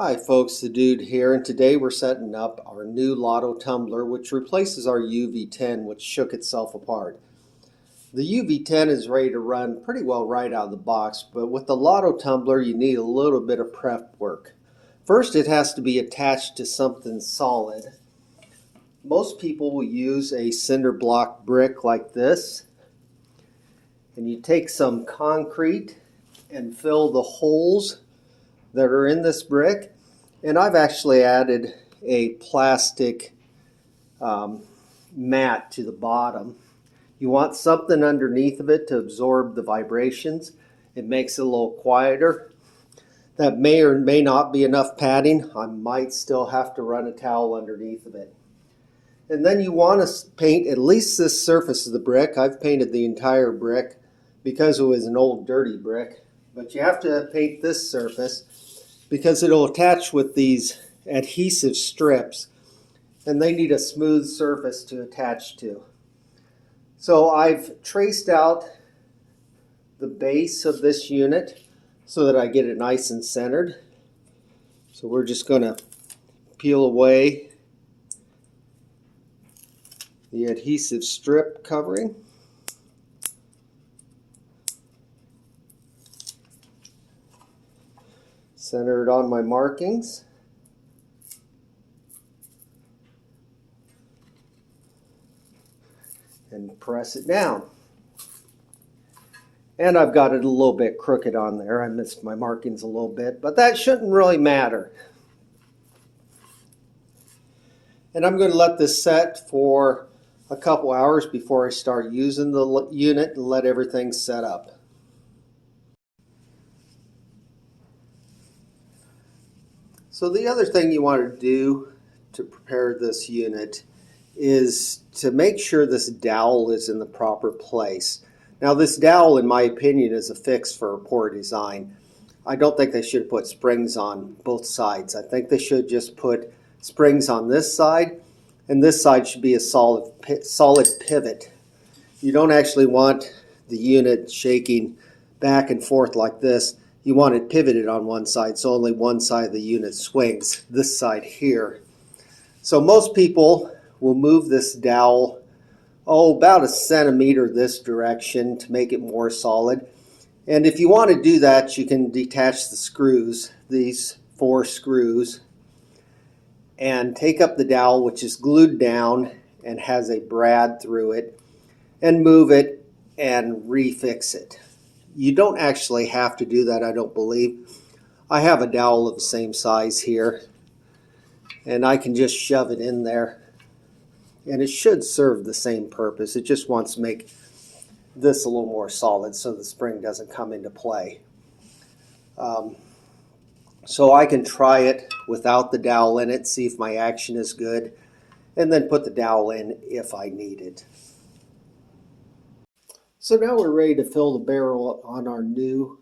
Hi folks, the Dude here, and today we're setting up our new Lot-O-Tumbler, which replaces our UV10, which shook itself apart. The UV10 is ready to run pretty well right out of the box, but with the Lot-O-Tumbler you need a little bit of prep work. First, it has to be attached to something solid. Most people will use a cinder block brick like this, and you take some concrete and fill the holes that are in this brick, and I've actually added a plastic mat to the bottom. You want something underneath of it to absorb the vibrations. It makes it a little quieter. That may or may not be enough padding. I might still have to run a towel underneath of it. And then you want to paint at least this surface of the brick. I've painted the entire brick because it was an old dirty brick, but you have to paint this surface because it'll attach with these adhesive strips, and they need a smooth surface to attach to. So I've traced out the base of this unit so that I get it nice and centered. So we're just going to peel away the adhesive strip covering. Center it on my markings. And press it down. And I've got it a little bit crooked on there. I missed my markings a little bit, but that shouldn't really matter. And I'm going to let this set for a couple hours before I start using the unit and let everything set up. So the other thing you want to do to prepare this unit is to make sure this dowel is in the proper place. Now this dowel, in my opinion, is a fix for a poor design. I don't think they should put springs on both sides. I think they should just put springs on this side, and this side should be a solid pivot. You don't actually want the unit shaking back and forth like this. You want it pivoted on one side, so only one side of the unit swings, this side here. So most people will move this dowel, about a centimeter this direction to make it more solid. And if you want to do that, you can detach the screws, these 4 screws, and take up the dowel, which is glued down and has a brad through it, and move it and refix it. You don't actually have to do that, I don't believe. I have a dowel of the same size here, and I can just shove it in there, and it should serve the same purpose. It just wants to make this a little more solid so the spring doesn't come into play. So I can try it without the dowel in it, see if my action is good, and then put the dowel in if I need it. So now we're ready to fill the barrel on our new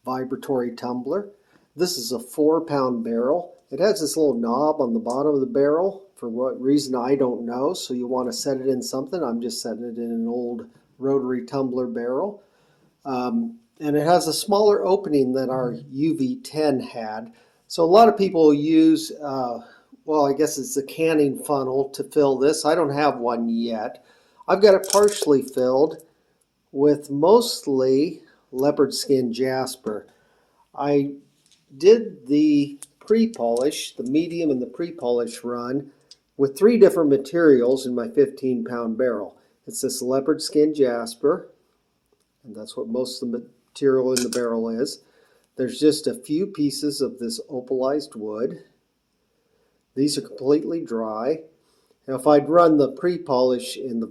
vibratory tumbler. This is a 4-pound barrel. It has this little knob on the bottom of the barrel. For what reason I don't know, so you want to set it in something. I'm just setting it in an old rotary tumbler barrel. And it has a smaller opening than our UV10 had. So a lot of people use, well, I guess it's a canning funnel to fill this. I don't have one yet. I've got it partially filled with mostly leopard skin jasper. I did the pre-polish, the medium and the pre-polish run, with 3 different materials in my 15-pound barrel. It's this leopard skin jasper, and that's what most of the material in the barrel is. There's just a few pieces of this opalized wood. These are completely dry. Now if I'd run the pre-polish in the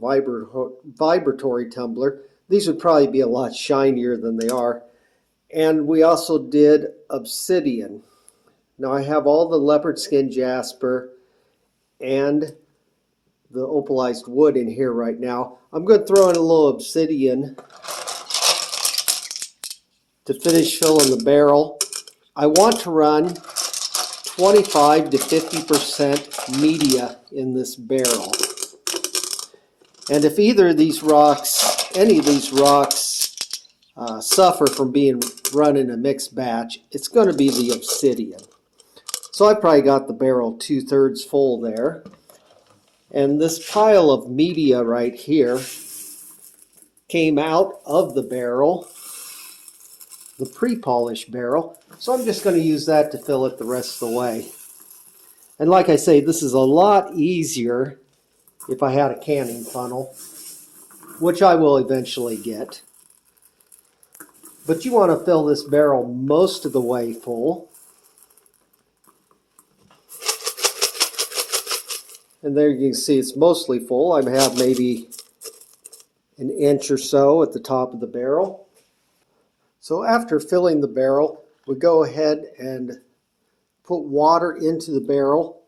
vibratory tumbler, these would probably be a lot shinier than they are. And we also did obsidian. Now I have all the leopard skin jasper and the opalized wood in here right now. I'm going to throw in a little obsidian to finish filling the barrel. I want to run 25 to 50% media in this barrel. And if either of these rocks, any of these rocks suffer from being run in a mixed batch, it's going to be the obsidian. So So I probably got the barrel 2/3 full there. And this pile of media right here came out of the barrel, the pre-polished barrel. So I'm just going to use that to fill it the rest of the way. And like I say, this is a lot easier if I had a canning funnel, which I will eventually get. But you want to fill this barrel most of the way full. And there you can see it's mostly full. I have maybe an inch or so at the top of the barrel. So after filling the barrel, we go ahead and put water into the barrel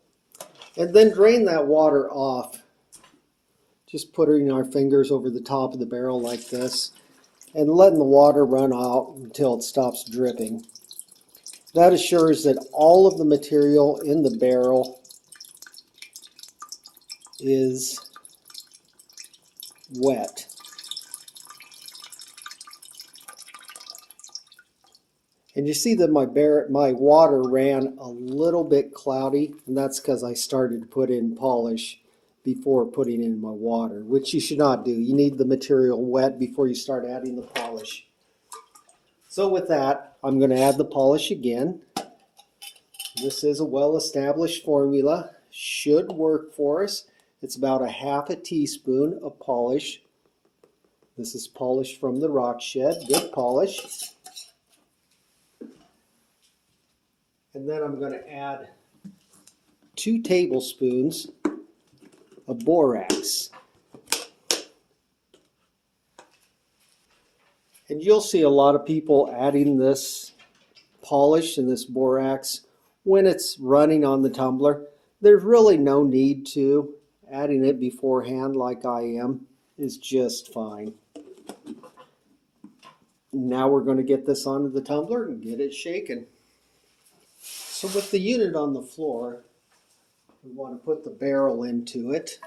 and then drain that water off. Just putting our fingers over the top of the barrel like this and letting the water run out until it stops dripping. That assures that all of the material in the barrel is wet. And you see that my water ran a little bit cloudy, and that's because I started to put in polish before putting in my water, which you should not do. You need the material wet before you start adding the polish. So with that, I'm going to add the polish again. This is a well-established formula, should work for us. It's about a half a teaspoon of polish. This is polish from the rock shed, good polish. And then I'm going to add 2 tablespoons of borax. And you'll see a lot of people adding this polish and this borax when it's running on the tumbler. There's really no need to. Adding it beforehand like I am is just fine. Now we're going to get this onto the tumbler and get it shaken. So with the unit on the floor, we want to put the barrel into it.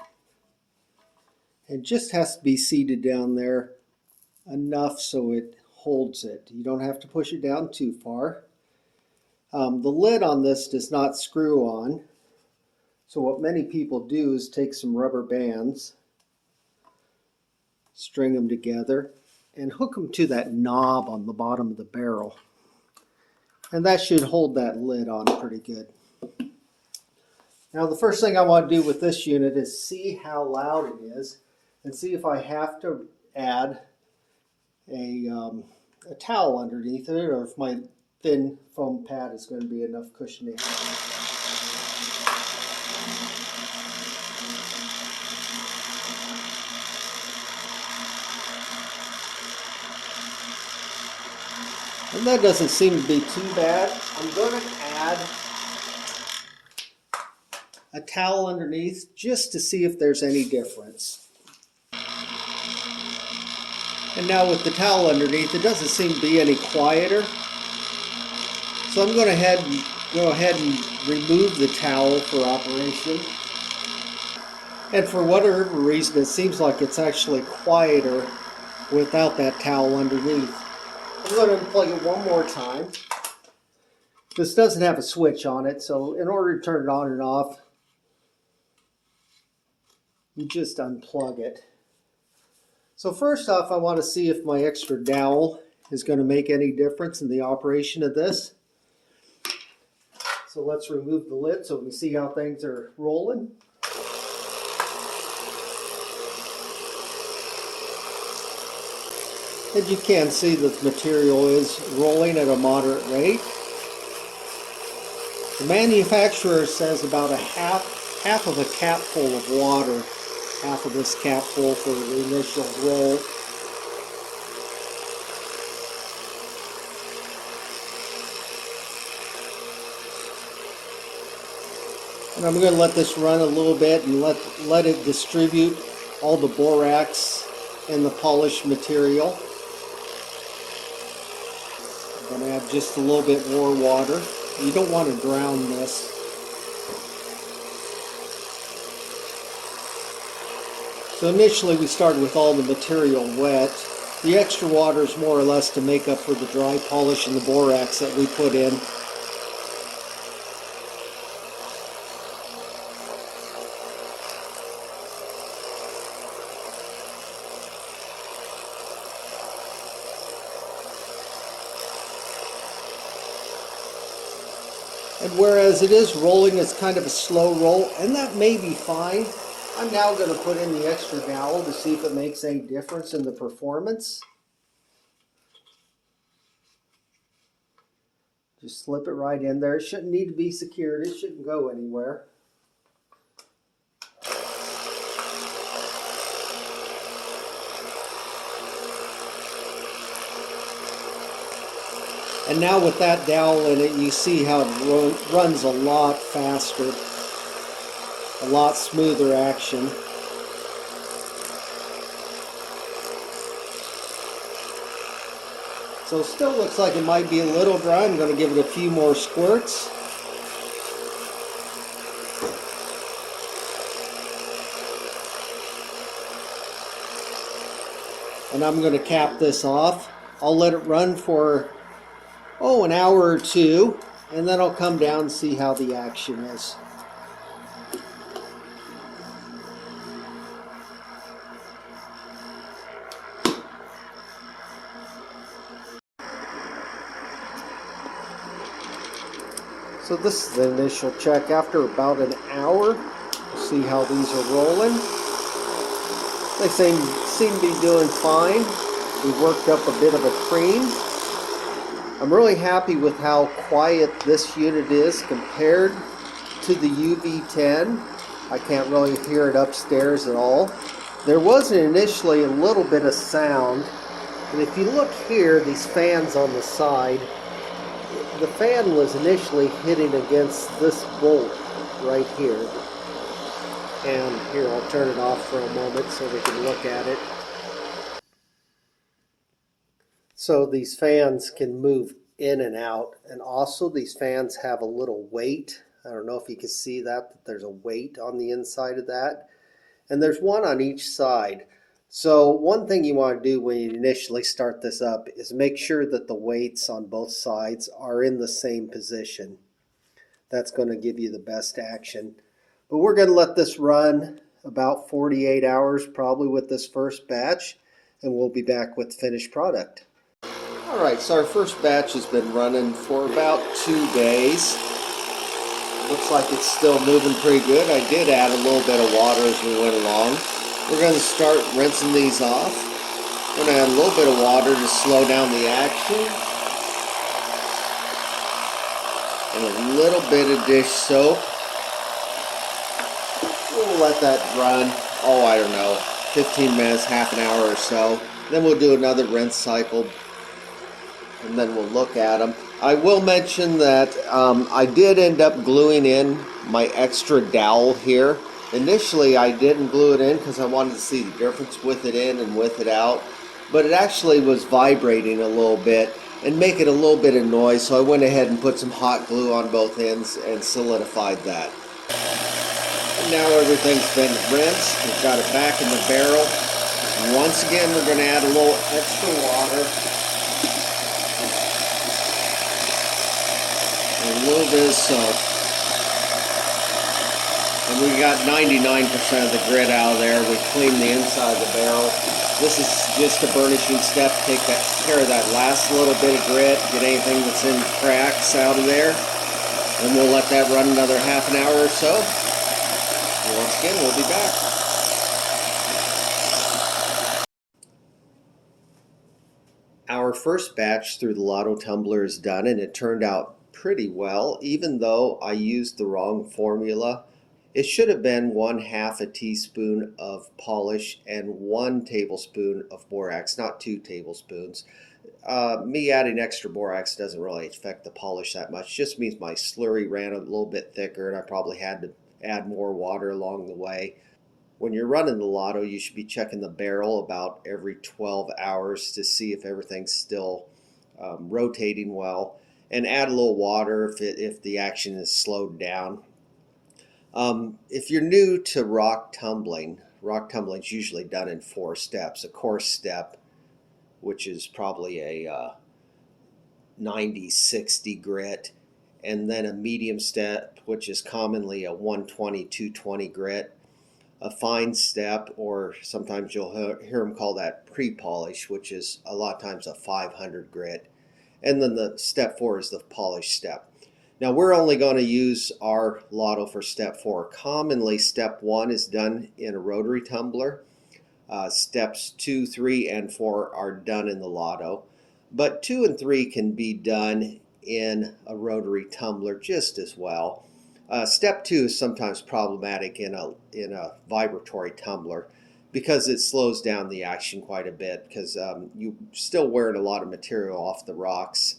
It just has to be seated down there enough so it holds it. You don't have to push it down too far. The lid on this does not screw on. So what many people do is take some rubber bands, string them together, and hook them to that knob on the bottom of the barrel. And that should hold that lid on pretty good. Now the first thing I want to do with this unit is see how loud it is and see if I have to add a towel underneath it or if my thin foam pad is going to be enough cushioning. And that doesn't seem to be too bad. I'm going to add a towel underneath just to see if there's any difference. And now with the towel underneath, it doesn't seem to be any quieter. So I'm going to go ahead and remove the towel for operation. And for whatever reason, it seems like it's actually quieter without that towel underneath. I'm going to unplug it one more time. This doesn't have a switch on it, so in order to turn it on and off, you just unplug it. So first off, I want to see if my extra dowel is going to make any difference in the operation of this. So let's remove the lid so we can see how things are rolling. And you can see that the material is rolling at a moderate rate. The manufacturer says about a half of a capful of water, half of this capful for the initial roll. And I'm going to let this run a little bit and let it distribute all the borax and the polished material. I'm going to add just a little bit more water. You don't want to drown this. So initially we started with all the material wet. The extra water is more or less to make up for the dry polish and the borax that we put in. And whereas it is rolling, it's kind of a slow roll, and that may be fine. I'm now going to put in the extra dowel to see if it makes any difference in the performance. Just slip it right in there. It shouldn't need to be secured. It shouldn't go anywhere. And now with that dowel in it, you see how it runs a lot faster, a lot smoother action. So it still looks like it might be a little dry. I'm going to give it a few more squirts. And I'm going to cap this off. I'll let it run for, an hour or two, and then I'll come down and see how the action is. So this is the initial check after about an hour. See how these are rolling. They seem to be doing fine. We've worked up a bit of a cream. I'm really happy with how quiet this unit is compared to the UV10. I can't really hear it upstairs at all. There was initially a little bit of sound, and if you look here, these fans on the side, the fan was initially hitting against this bolt right here. And here, I'll turn it off for a moment so we can look at it. So these fans can move in and out, and also these fans have a little weight. I don't know if you can see that there's a weight on the inside of that. And there's one on each side. So one thing you want to do when you initially start this up is make sure that the weights on both sides are in the same position. That's going to give you the best action. But we're going to let this run about 48 hours probably with this first batch, and we'll be back with the finished product. Alright, so our first batch has been running for about 2 days. Looks like it's still moving pretty good. I did add a little bit of water as we went along. We're going to start rinsing these off. We're going to add a little bit of water to slow down the action. And a little bit of dish soap. We'll let that run, I don't know, 15 minutes, half an hour or so. Then we'll do another rinse cycle, and then we'll look at them. I will mention that I did end up gluing in my extra dowel here. Initially, I didn't glue it in because I wanted to see the difference with it in and with it out. But it actually was vibrating a little bit and making a little bit of noise, so I went ahead and put some hot glue on both ends and solidified that. Now everything's been rinsed. We've got it back in the barrel. Once again, we're going to add a little extra water. And a little bit of soap. And we got 99% of the grit out of there. We cleaned the inside of the barrel. This is just a burnishing step. Take care of that last little bit of grit. Get anything that's in cracks out of there. And we'll let that run another half an hour or so. Once again, we'll be back. Our first batch through the Lot-O-Tumbler is done, and it turned out pretty well, even though I used the wrong formula. It should have been 1/2 teaspoon of polish and 1 tablespoon of borax, not 2 tablespoons. Me adding extra borax doesn't really affect the polish that much. It just means my slurry ran a little bit thicker, and I probably had to add more water along the way. When you're running the Lotto, you should be checking the barrel about every 12 hours to see if everything's still rotating well, and add a little water if the action is slowed down. If you're new to rock tumbling is usually done in 4 steps. A coarse step, which is probably a 90-60 grit, and then a medium step, which is commonly a 120-220 grit, a fine step, or sometimes you'll hear them call that pre-polish, which is a lot of times a 500 grit, and then the step 4 is the polish step. Now we're only going to use our Lotto for step 4. Commonly step 1 is done in a rotary tumbler. Steps 2, 3, and 4 are done in the Lotto. But 2 and 3 can be done in a rotary tumbler just as well. Step 2 is sometimes problematic in a vibratory tumbler because it slows down the action quite a bit because you're still wearing a lot of material off the rocks.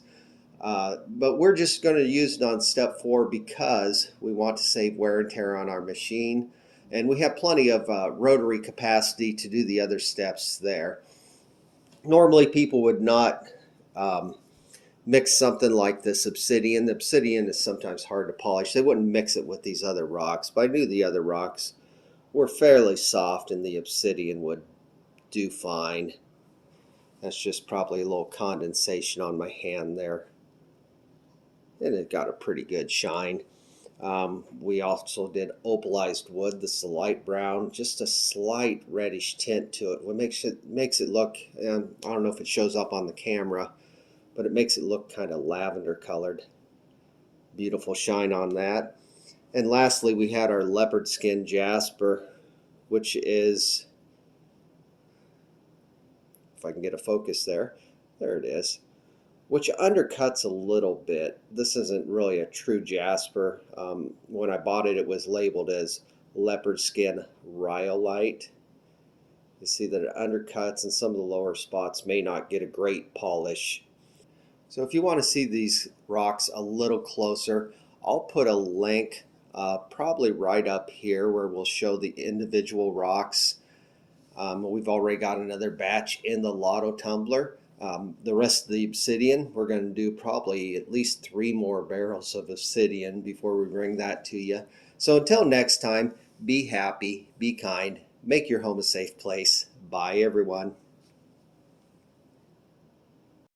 But we're just going to use it on step 4 because we want to save wear and tear on our machine. And we have plenty of rotary capacity to do the other steps there. Normally people would not mix something like this obsidian. The obsidian is sometimes hard to polish. They wouldn't mix it with these other rocks, but I knew the other rocks were fairly soft and the obsidian would do fine. That's just probably a little condensation on my hand there. And it got a pretty good shine. We also did opalized wood. This is a light brown, just a slight reddish tint to it. What makes it look, and I don't know if it shows up on the camera, but it makes it look kind of lavender colored. Beautiful shine on that. And lastly, we had our leopard skin jasper, which is, if I can get a focus there, there it is, which undercuts a little bit. This isn't really a true jasper. When I bought it, it was labeled as leopard skin rhyolite. You see that it undercuts and some of the lower spots may not get a great polish. So if you want to see these rocks a little closer, I'll put a link probably right up here where we'll show the individual rocks. We've already got another batch in the Lot-O-Tumbler. The rest of the obsidian, we're going to do probably at least 3 more barrels of obsidian before we bring that to you. So until next time, be happy, be kind, make your home a safe place. Bye everyone.